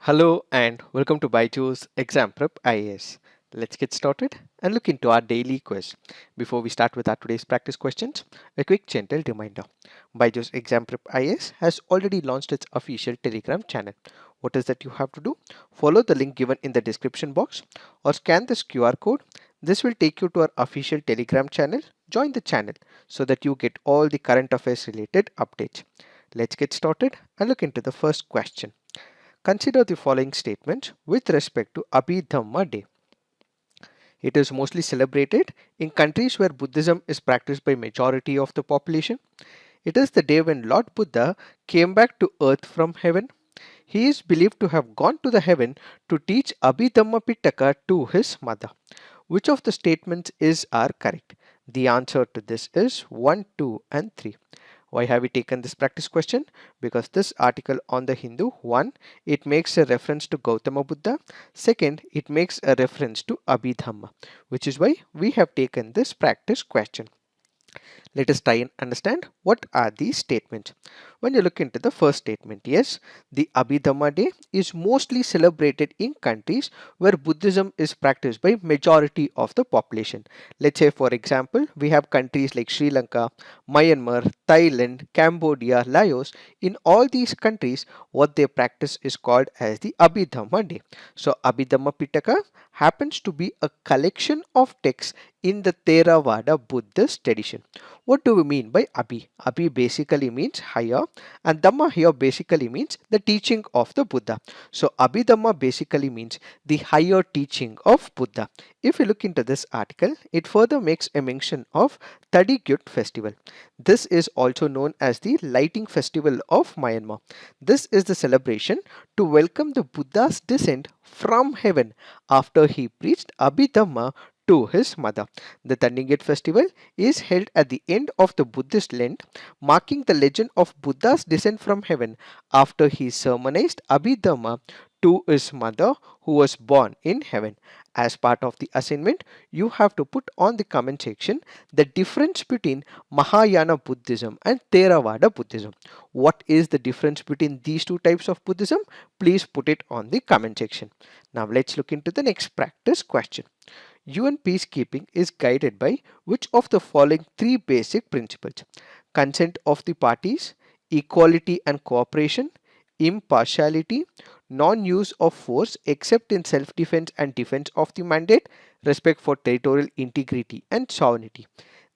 Hello and welcome to BYJU'S Exam Prep IAS. Let's get started and look into our daily quiz. Before we start with our today's practice questions, a quick gentle reminder. BYJU'S Exam Prep IAS has already launched its official Telegram channel. What is that you have to do? Follow the link given in the description box or scan this QR code. This will take you to our official Telegram channel. Join the channel so that you get all the current affairs related updates. Let's get started and look into the first question. Consider the following statements with respect to Abhidhamma Day. It is mostly celebrated in countries where Buddhism is practiced by majority of the population. It is the day when Lord Buddha came back to earth from heaven. He is believed to have gone to the heaven to teach Abhidhamma Pitaka to his mother. Which of the statements are correct? The answer to this is 1, 2 and 3. Why have we taken this practice question? Because this article on the Hindu, 1, it makes a reference to Gautama Buddha. Second, it makes a reference to Abhidhamma, which is why we have taken this practice question. Let us try and understand what are these statements. When you look into the first statement, yes, the Abhidhamma Day is mostly celebrated in countries where Buddhism is practiced by majority of the population. Let's say, for example, we have countries like Sri Lanka, Myanmar, Thailand, Cambodia, Laos. In all these countries, what they practice is called as the Abhidhamma Day. So Abhidhamma Pitaka happens to be a collection of texts in the Theravada Buddhist tradition. What do we mean by Abhi? Abhi basically means higher, and Dhamma here basically means the teaching of the Buddha. So Abhidhamma basically means the higher teaching of Buddha. If you look into this article, it further makes a mention of Thadigyut festival. This is also known as the lighting festival of Myanmar. This is the celebration to welcome the Buddha's descent from heaven after he preached Abhidhamma to his mother. The Thadigyut festival is held at the end of the Buddhist Lent, marking the legend of Buddha's descent from heaven after he sermonized Abhidhamma to his mother who was born in heaven. As part of the assignment, you have to put on the comment section the difference between Mahayana Buddhism and Theravada Buddhism. What is the difference between these two types of Buddhism? Please put it on the comment section. Now let's look into the next practice question. UN peacekeeping is guided by which of the following three basic principles? Consent of the parties, equality and cooperation, impartiality, non-use of force except in self-defense and defense of the mandate, respect for territorial integrity and sovereignty.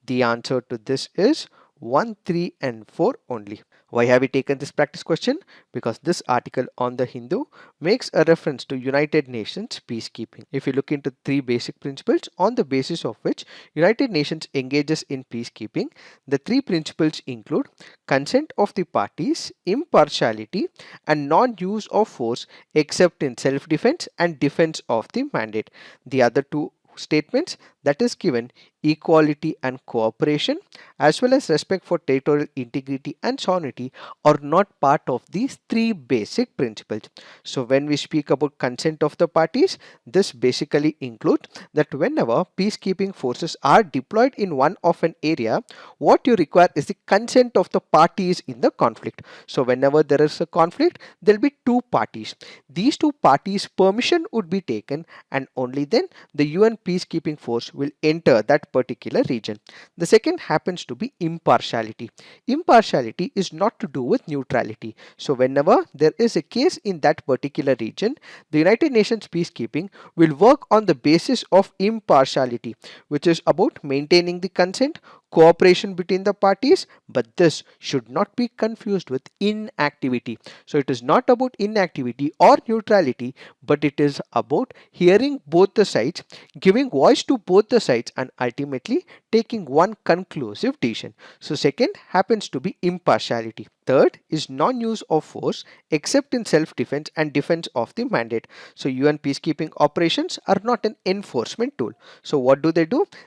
The answer to this is 1, 3 and 4 only. Why have we taken this practice question? Because this article on the Hindu makes a reference to United Nations peacekeeping. If you look into three basic principles on the basis of which United Nations engages in peacekeeping, the three principles include consent of the parties, impartiality and non-use of force except in self-defense and defense of the mandate. The other two statements, that is given equality and cooperation as well as respect for territorial integrity and sovereignty, are not part of these three basic principles. So when we speak about consent of the parties, this basically includes that whenever peacekeeping forces are deployed in one of an area, what you require is the consent of the parties in the conflict. So whenever there is a conflict, there will be two parties. These two parties' permission would be taken, and only then the UN peacekeeping force will enter that particular region. The second happens to be impartiality. Impartiality is not to do with neutrality. So whenever there is a case in that particular region, the United Nations peacekeeping will work on the basis of impartiality, which is about maintaining the consent, cooperation between the parties, but this should not be confused with inactivity. So it is not about inactivity or neutrality, but it is about hearing both the sides, giving voice to both the sides, and ultimately taking one conclusive decision. So second happens to be impartiality. Third is non-use of force except in self-defense and defense of the mandate. So UN peacekeeping operations are not an enforcement tool. So what do?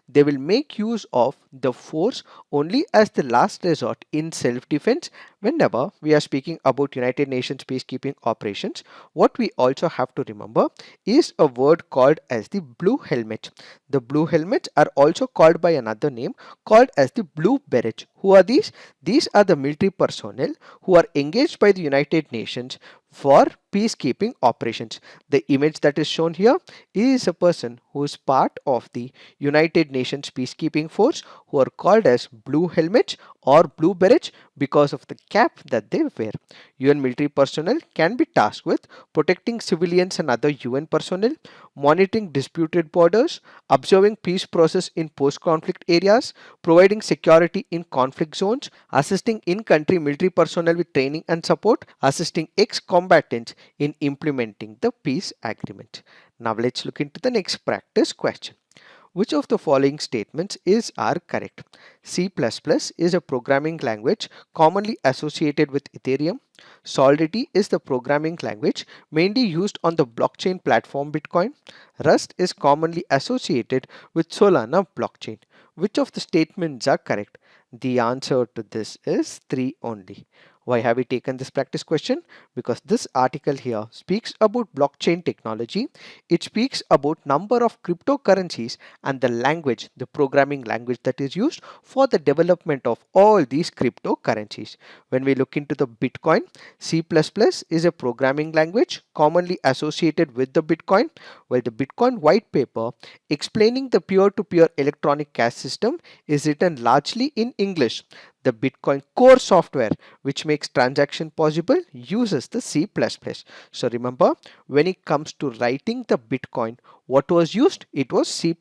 They will make use of the force only as the last resort in self-defense. Whenever we are speaking about United Nations peacekeeping operations, what we also have to remember is a word called as the blue helmets. The blue helmets are also called by another name called as the blue berets. Who are these? These are the military personnel who are engaged by the United Nations for peacekeeping operations. The image that is shown here is a person who is part of the United Nations peacekeeping force, who are called as blue helmets or blue berets because of the cap that they wear. UN military personnel can be tasked with protecting civilians and other UN personnel, monitoring disputed borders, observing peace process in post-conflict areas, providing security in conflict zones, assisting in-country military personnel with training and support, assisting ex-combatants in implementing the peace agreement. Now let's look into the next practice question. Which of the following statements are correct? C++ is a programming language commonly associated with Ethereum. Solidity is the programming language mainly used on the blockchain platform Bitcoin. Rust is commonly associated with Solana blockchain. Which of the statements are correct? The answer to this is 3 only. Why have we taken this practice question? Because this article here speaks about blockchain technology. It speaks about number of cryptocurrencies and the language, the programming language that is used for the development of all these cryptocurrencies. When we look into the Bitcoin, C++ is a programming language commonly associated with the Bitcoin, while the Bitcoin white paper explaining the peer-to-peer electronic cash system is written largely in English. The Bitcoin core software, which makes transaction possible, uses the C++. So remember, when it comes to writing the Bitcoin, what was used? It was C++.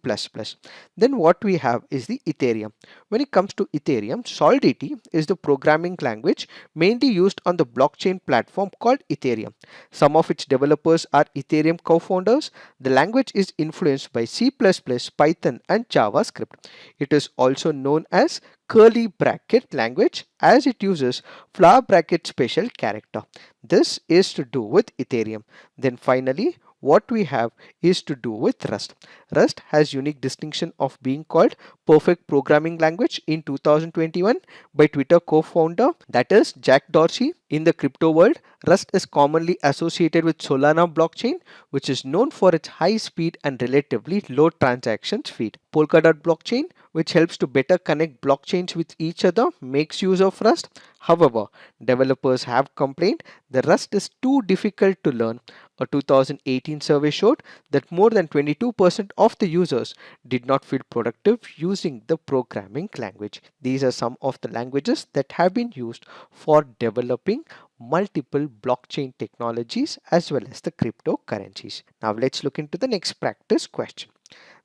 Then what we have is the Ethereum. When it comes to Ethereum, Solidity is the programming language mainly used on the blockchain platform called Ethereum. Some of its developers are Ethereum co-founders. The language is influenced by C++, Python and JavaScript. It is also known as curly bracket language as it uses flower bracket special character. This is to do with Ethereum. Then finally, what we have is to do with Rust. Rust has unique distinction of being called perfect programming language in 2021 by Twitter co-founder, that is Jack Dorsey. In the crypto world, Rust is commonly associated with Solana blockchain, which is known for its high speed and relatively low transaction speed. Polkadot blockchain, which helps to better connect blockchains with each other, makes use of Rust. However, developers have complained the Rust is too difficult to learn. A 2018 survey showed that more than 22% of the users did not feel productive using the programming language. These are some of the languages that have been used for developing multiple blockchain technologies as well as the cryptocurrencies. Now let's look into the next practice question.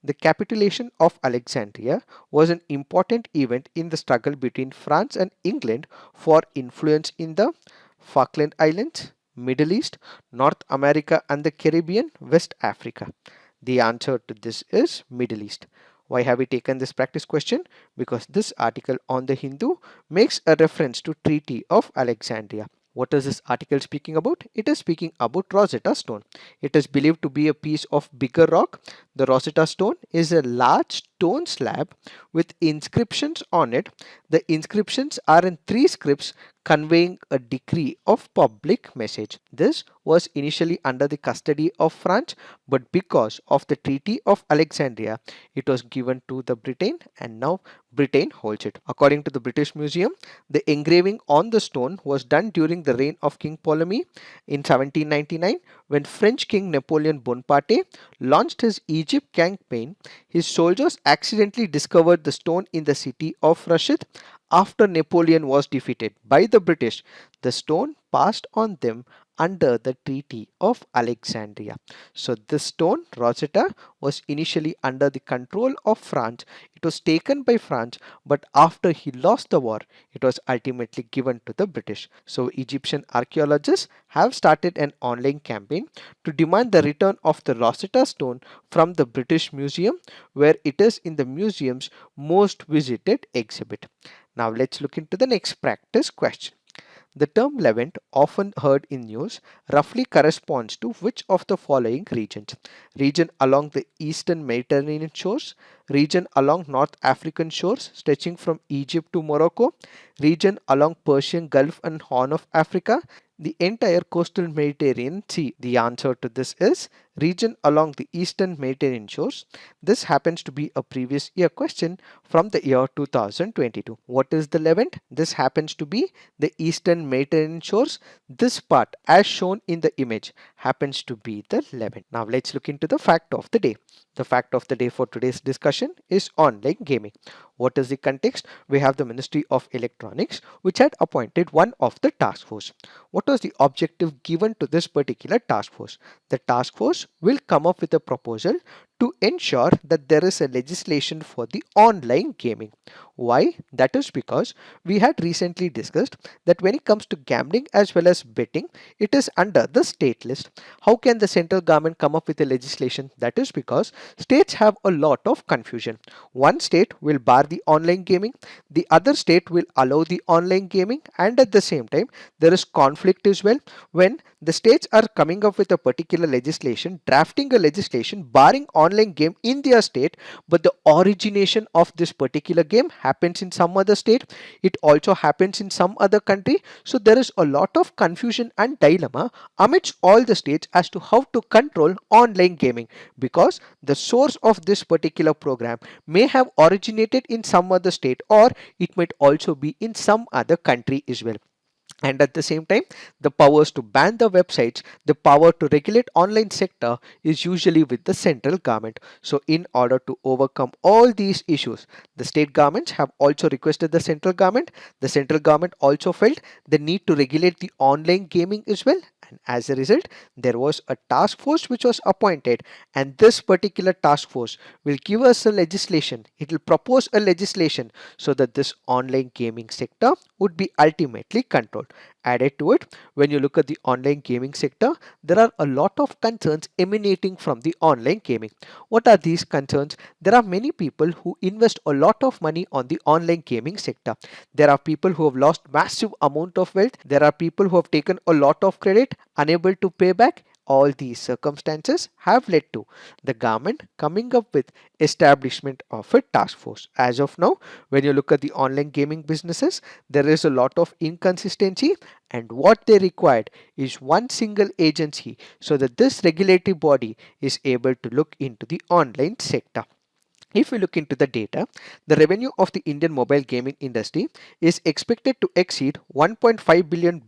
The Capitulation of Alexandria was an important event in the struggle between France and England for influence in the Falkland Islands, Middle East, North America and the Caribbean, West Africa. The answer to this is Middle East. Why have we taken this practice question? Because this article on the Hindu makes a reference to Treaty of Alexandria. What is this article speaking about? It is speaking about Rosetta Stone. It is believed to be a piece of bigger rock. The Rosetta Stone is a large stone slab with inscriptions on it. The inscriptions are in 3 scripts conveying a decree of public message. This was initially under the custody of France, but because of the Treaty of Alexandria, it was given to the Britain and now Britain holds it. According to the British Museum, the engraving on the stone was done during the reign of King Ptolemy in 1799 when French King Napoleon Bonaparte launched his Egypt campaign. His soldiers accidentally discovered the stone in the city of Rashid. After Napoleon was defeated by the British, the stone passed on them under the Treaty of Alexandria. So this stone, Rosetta, was initially under the control of France. It was taken by France, but after he lost the war, it was ultimately given to the British. So Egyptian archaeologists have started an online campaign to demand the return of the Rosetta Stone from the British Museum, where it is in the museum's most visited exhibit. Now let's look into the next practice question. The term Levant, often heard in news, roughly corresponds to which of the following regions? Region along the eastern Mediterranean shores, region along North African shores stretching from Egypt to Morocco, region along Persian Gulf and Horn of Africa, the entire coastal Mediterranean Sea? The answer to this is region along the eastern Mediterranean shores. This happens to be a previous year question from the year 2022. What is the Levant? This happens to be the eastern Mediterranean shores. This part, as shown in the image, happens to be the Levant. Now let's look into the fact of the day. The fact of the day for today's discussion is online gaming. What is the context? We have the Ministry of Electronics, which had appointed one of the task force. What was the objective given to this particular task force? The task force will come up with a proposal to ensure that there is a legislation for the online gaming. Why? That is because we had recently discussed that when it comes to gambling as well as betting, it is under the state list. How can the central government come up with a legislation? That is because states have a lot of confusion. One state will bar the online gaming, the other state will allow the online gaming, and at the same time there is conflict as well when the states are coming up with a particular legislation, drafting a legislation barring online game in their state, but the origination of this particular game happens in some other state. It also happens in some other country. So there is a lot of confusion and dilemma amidst all the states as to how to control online gaming, because the source of this particular program may have originated in some other state, or it might also be in some other country as well. And at the same time, the powers to ban the websites, the power to regulate online sector is usually with the central government. So in order to overcome all these issues, the state governments have also requested the central government. The central government also felt the need to regulate the online gaming as well. And as a result, there was a task force which was appointed, and this particular task force will give us a legislation. It will propose a legislation so that this online gaming sector would be ultimately controlled. Added to it, when you look at the online gaming sector, there are a lot of concerns emanating from the online gaming. What are these concerns? There are many people who invest a lot of money on the online gaming sector. There are people who have lost massive amount of wealth. There are people who have taken a lot of credit, unable to pay back. All these circumstances have led to the government coming up with establishment of a task force. As of now, when you look at the online gaming businesses, there is a lot of inconsistency, and what they required is one single agency so that this regulatory body is able to look into the online sector. If we look into the data, the revenue of the Indian mobile gaming industry is expected to exceed $1.5 billion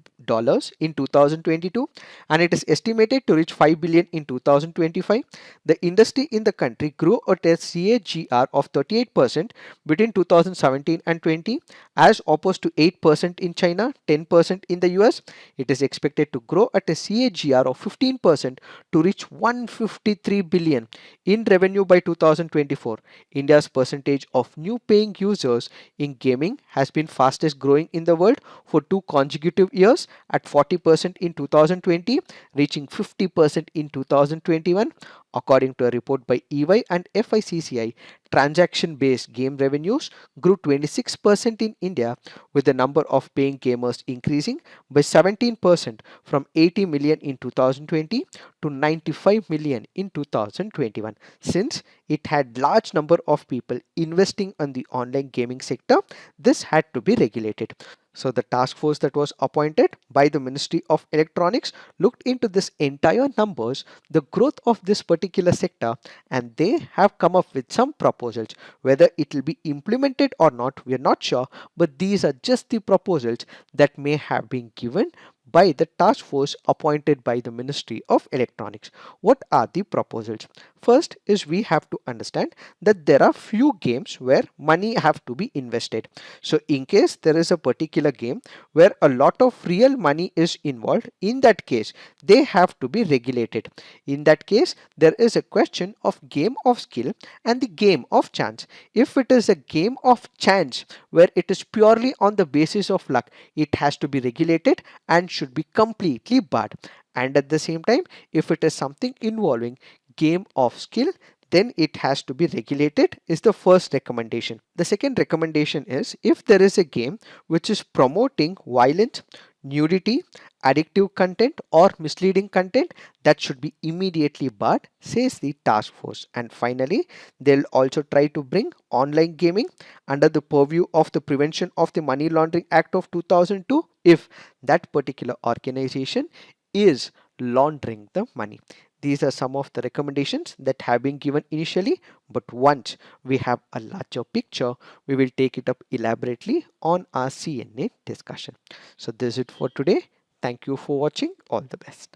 in 2022, and it is estimated to reach 5 billion in 2025. The industry in the country grew at a CAGR of 38% between 2017 and 20, as opposed to 8% in China, 10% in the US. It is expected to grow at a CAGR of 15% to reach 153 billion in revenue by 2024. India's percentage of new paying users in gaming has been fastest growing in the world for 2 consecutive years, at 40% in 2020, reaching 50% in 2021. According to a report by EY and FICCI, transaction-based game revenues grew 26% in India, with the number of paying gamers increasing by 17% from 80 million in 2020 to 95 million in 2021. Since it had large number of people investing on the online gaming sector, this had to be regulated. So the task force that was appointed by the Ministry of Electronics looked into this entire numbers, the growth of this particular sector, and they have come up with some proposals. Whether it will be implemented or not, we are not sure, but these are just the proposals that may have been given by the task force appointed by the Ministry of Electronics. What are the proposals? First is we have to understand that there are few games where money have to be invested. So in case there is a particular game where a lot of real money is involved, in that case they have to be regulated. In that case, there is a question of game of skill and the game of chance. If it is a game of chance where it is purely on the basis of luck, it has to be regulated and should be completely barred. And at the same time, if it is something involving game of skill, then it has to be regulated, is the first recommendation. The second recommendation is if there is a game which is promoting violence, nudity, addictive content or misleading content, that should be immediately barred, says the task force. And finally, they'll also try to bring online gaming under the purview of the Prevention of the Money Laundering Act of 2002, if that particular organization is laundering the money. These are some of the recommendations that have been given initially, but once we have a larger picture, we will take it up elaborately on our CNA discussion. So this is it for today. Thank you for watching. All the best.